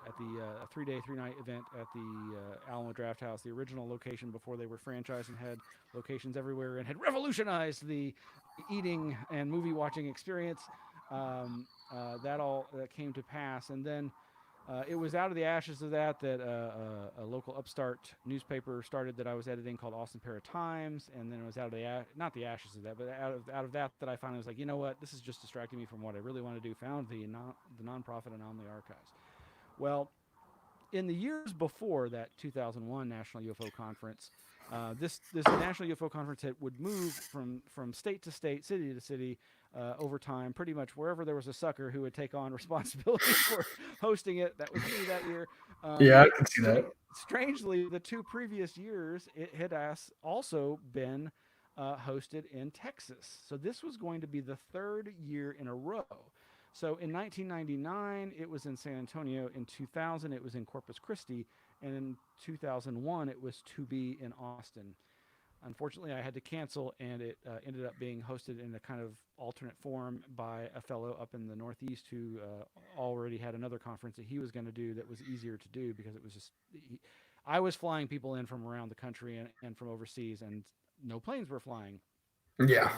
at the 3-day, 3-night event at the Alamo Draft House, the original location before they were franchised and had locations everywhere and had revolutionized the eating and movie watching experience. That all came to pass, and then it was out of the ashes of that a local upstart newspaper started that I was editing called Austin Para-Times, and then it was out of not the ashes of that, but out of that I finally was like, you know what, this is just distracting me from what I really want to do. Found the nonprofit Anomaly Archives. Well, in the years before that 2001 National UFO Conference, this National UFO Conference would move from state to state, city to city, over time, pretty much wherever there was a sucker who would take on responsibility for hosting it. That was me that year. Yeah, I can see that. Strangely, the 2 previous years, it had also been hosted in Texas. So this was going to be the 3rd year in a row. So in 1999, it was in San Antonio. In 2000, it was in Corpus Christi. And in 2001, it was to be in Austin. Unfortunately, I had to cancel, and it ended up being hosted in a kind of alternate form by a fellow up in the Northeast who already had another conference that he was going to do that was easier to do because it was just... I was flying people in from around the country and from overseas, and no planes were flying. Yeah.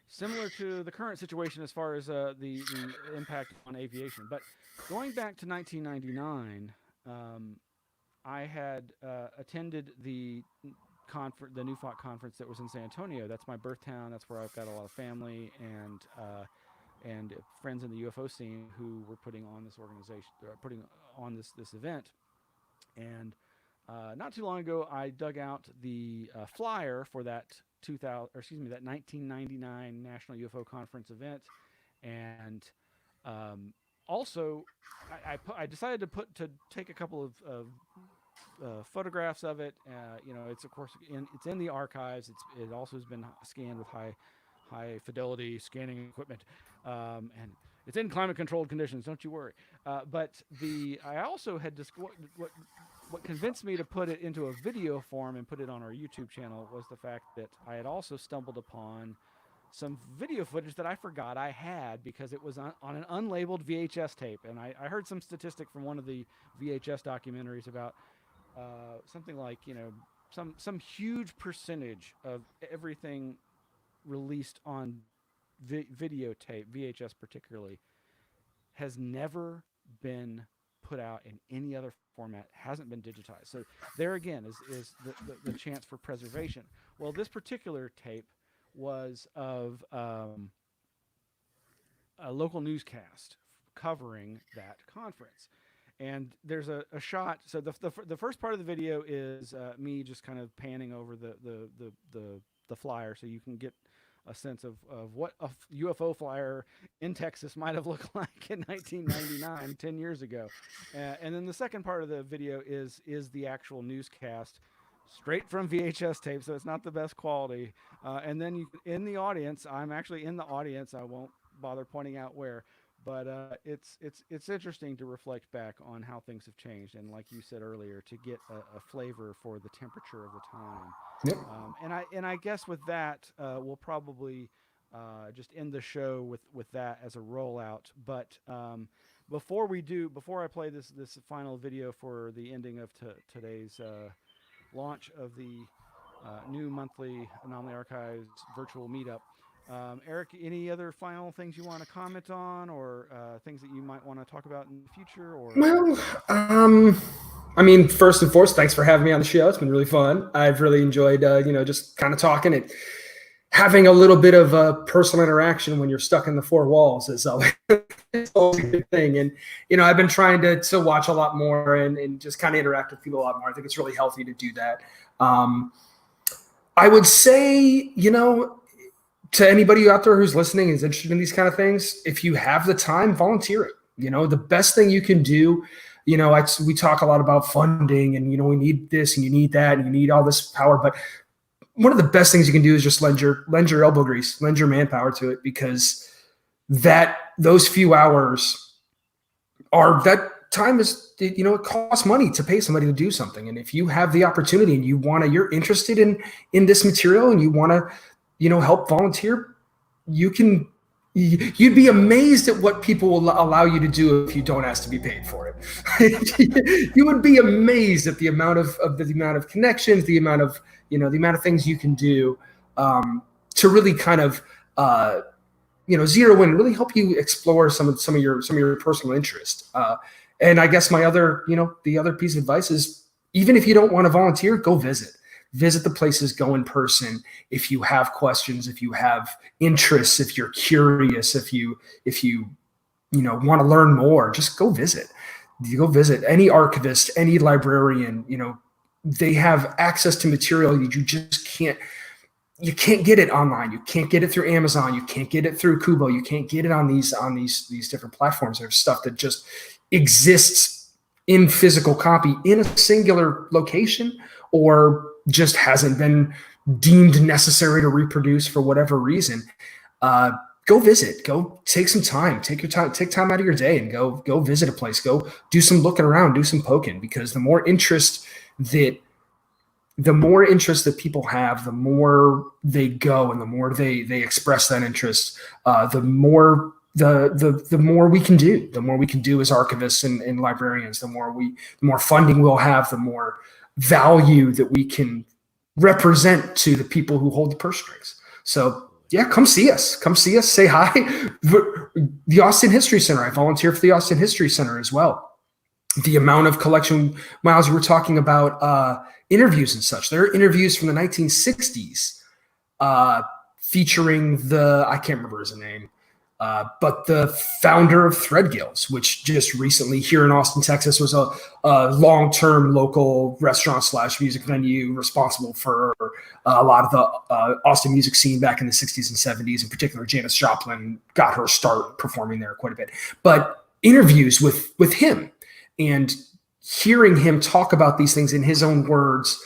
Similar to the current situation as far as the impact on aviation. But going back to 1999, I had attended the NUFOC conference that was in San Antonio. That's my birth town. That's where I've got a lot of family and friends in the UFO scene who were putting on this organization, putting on this event. And not too long ago, I dug out the flyer for that 1999 National UFO Conference event, and also I decided to take a couple of photographs of it. It's of course it's in the archives. It also has been scanned with high fidelity scanning equipment, and it's in climate controlled conditions. Don't you worry. But I also had what convinced me to put it into a video form and put it on our YouTube channel was the fact that I had also stumbled upon some video footage that I forgot I had because it was on an unlabeled VHS tape. And I heard some statistic from one of the VHS documentaries about something like, some huge percentage of everything released on videotape, VHS particularly, has never been put out in any other format, hasn't been digitized. So there again is the chance for preservation. Well, this particular tape was of a local newscast covering that conference. And there's a shot. So the first part of the video is me just kind of panning over the flyer, so you can get a sense of what a UFO flyer in Texas might have looked like in 1999, 10 years ago. And then the second part of the video is the actual newscast, straight from VHS tape, so it's not the best quality. And then in the audience, I'm actually in the audience. I won't bother pointing out where. But it's interesting to reflect back on how things have changed, and like you said earlier, to get a flavor for the temperature of the time. Yep. And I guess with that, we'll probably just end the show with that as a rollout. But before I play this final video for the ending of today's launch of the new monthly Anomaly Archives virtual meetup. Eric, any other final things you want to comment on, or things that you might want to talk about in the future? Or Well, I mean, first and foremost, thanks for having me on the show. It's been really fun. I've really enjoyed, just kind of talking and having a little bit of a personal interaction when you're stuck in the four walls is always a good thing. And, I've been trying to watch a lot more and just kind of interact with people a lot more. I think it's really healthy to do that. I would say, to anybody out there who's listening and is interested in these kind of things, if you have the time, volunteer it. The best thing you can do, we talk a lot about funding and, we need this and you need that and you need all this power. But one of the best things you can do is just lend your elbow grease, lend your manpower to it, because those few hours that time is, it costs money to pay somebody to do something. And if you have the opportunity and you're interested in this material and you want to, help volunteer, you'd be amazed at what people will allow you to do if you don't ask to be paid for it. You would be amazed at the amount of connections, the amount of things you can do to really kind of zero in and really help you explore some of your personal interest. And I guess my other the other piece of advice is, even if you don't want to volunteer, go visit the places, go in person. If you have questions, if you have interests, if you're curious, if you want to learn more, just go visit. You go visit any archivist, any librarian. They have access to material you just can't get it online. You can't get it through Amazon. You can't get it through Kubo. You can't get it on these different platforms. There's stuff that just exists in physical copy in a singular location, or just hasn't been deemed necessary to reproduce for whatever reason. Go visit, go take some time, take time out of your day and go visit a place, go do some looking around, do some poking, because the more interest that people have, the more they go and the more they express that interest, the more we can do. The more we can do as archivists and librarians, the more funding we'll have, the more value that we can represent to the people who hold the purse strings. So yeah, come see us, say hi. The Austin History Center, I volunteer for the Austin History Center as well. The amount of collection, Miles, you were talking about interviews and such. There are interviews from the 1960s featuring I can't remember his name, but the founder of Threadgills, which just recently here in Austin, Texas, was a long-term local restaurant / music venue responsible for a lot of the Austin music scene back in the 60s and 70s. In particular, Janis Joplin got her start performing there quite a bit. But interviews with him, and hearing him talk about these things in his own words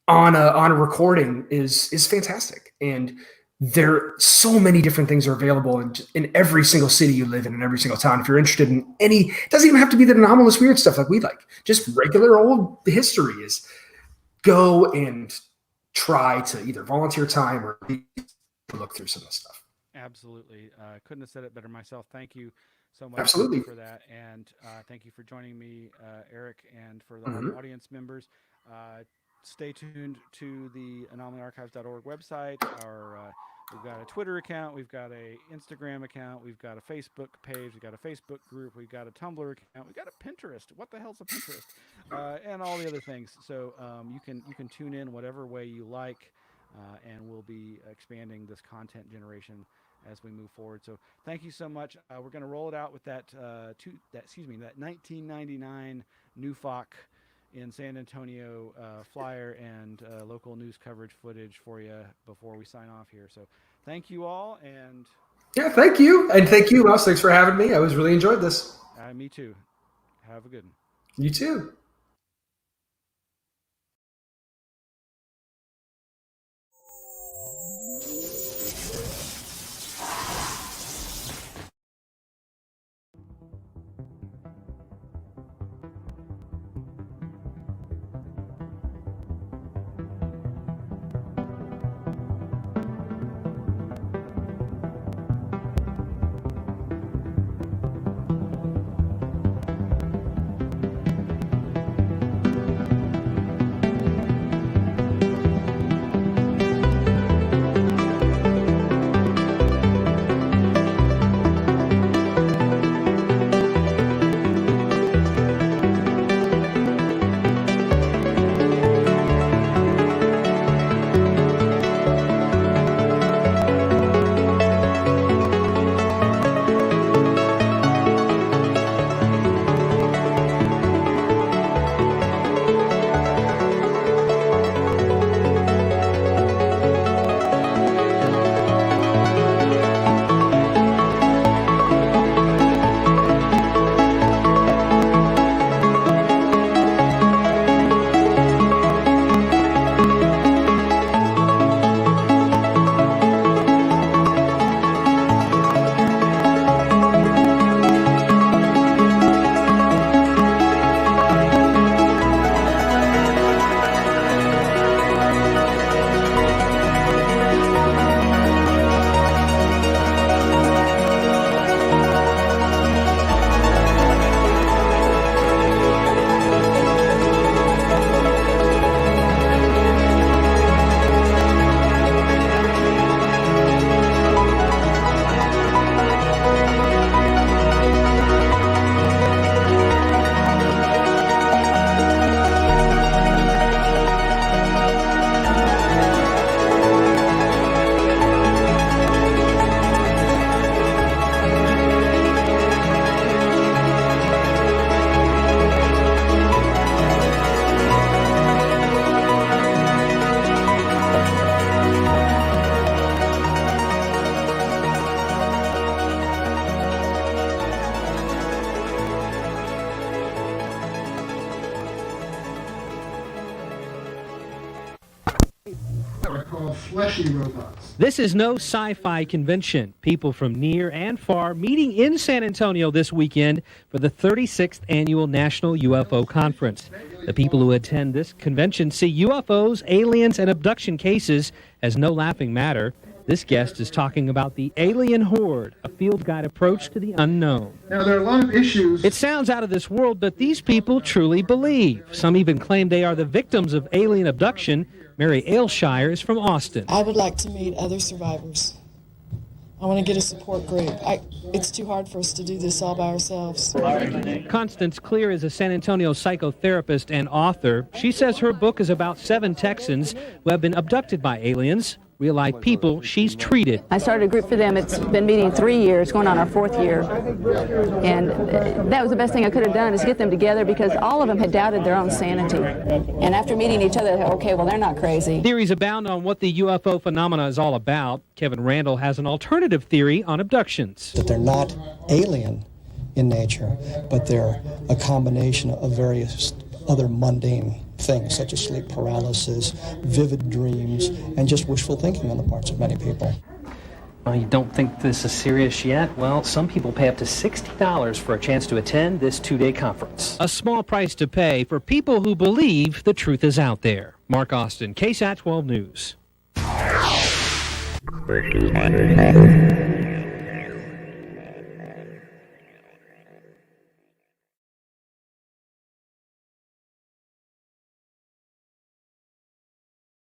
on a recording is fantastic. And there so many different things are available in every single city you live in every single town. If you're interested in any, it doesn't even have to be the anomalous weird stuff like we like, just regular old history. Is go and try to either volunteer time or look through some of the stuff. Absolutely. Couldn't have said it better myself. Thank you so much Absolutely. for that. And thank you for joining me, Eric, and for the audience members. Stay tuned to the anomalyarchives.org website. We've got a Twitter account. We've got a Instagram account. We've got a Facebook page. We've got a Facebook group. We've got a Tumblr account. We've got a Pinterest. What the hell's a Pinterest? And all the other things. So you can tune in whatever way you like, and we'll be expanding this content generation as we move forward. So thank you so much. We're going to roll it out with that 1999 NUFOC in San Antonio flyer and local news coverage footage for you before we sign off here. So thank you all. And yeah, thank you. And thank you, Russ. Thanks for having me. I was really enjoyed this. Me too. Have a good one. You too. Fleshy robots. This is no sci-fi convention. People from near and far meeting in San Antonio this weekend for the 36th Annual National UFO Conference. The people who attend this convention see UFOs, aliens, and abduction cases as no laughing matter. This guest is talking about the Alien Horde, a field guide approach to the unknown. Now, there are a lot of issues. It sounds out of this world, but these people truly believe. Some even claim they are the victims of alien abduction. Mary Ailshire is from Austin. I would like to meet other survivors. I want to get a support group. It's too hard for us to do this all by ourselves. Constance Clear is a San Antonio psychotherapist and author. She says her book is about 7 Texans who have been abducted by aliens, real-life people she's treated. I started a group for them. It's been meeting 3 years, going on our 4th year. And that was the best thing I could have done, is get them together, because all of them had doubted their own sanity. And after meeting each other, okay, well, they're not crazy. Theories abound on what the UFO phenomena is all about. Kevin Randall has an alternative theory on abductions. That they're not alien, in nature, but they're a combination of various other mundane things, such as sleep paralysis, vivid dreams, and just wishful thinking on the parts of many people. Well, you don't think this is serious yet? Well, some people pay up to $60 for a chance to attend this 2-day conference. A small price to pay for people who believe the truth is out there. Mark Austin, KSAT 12 News.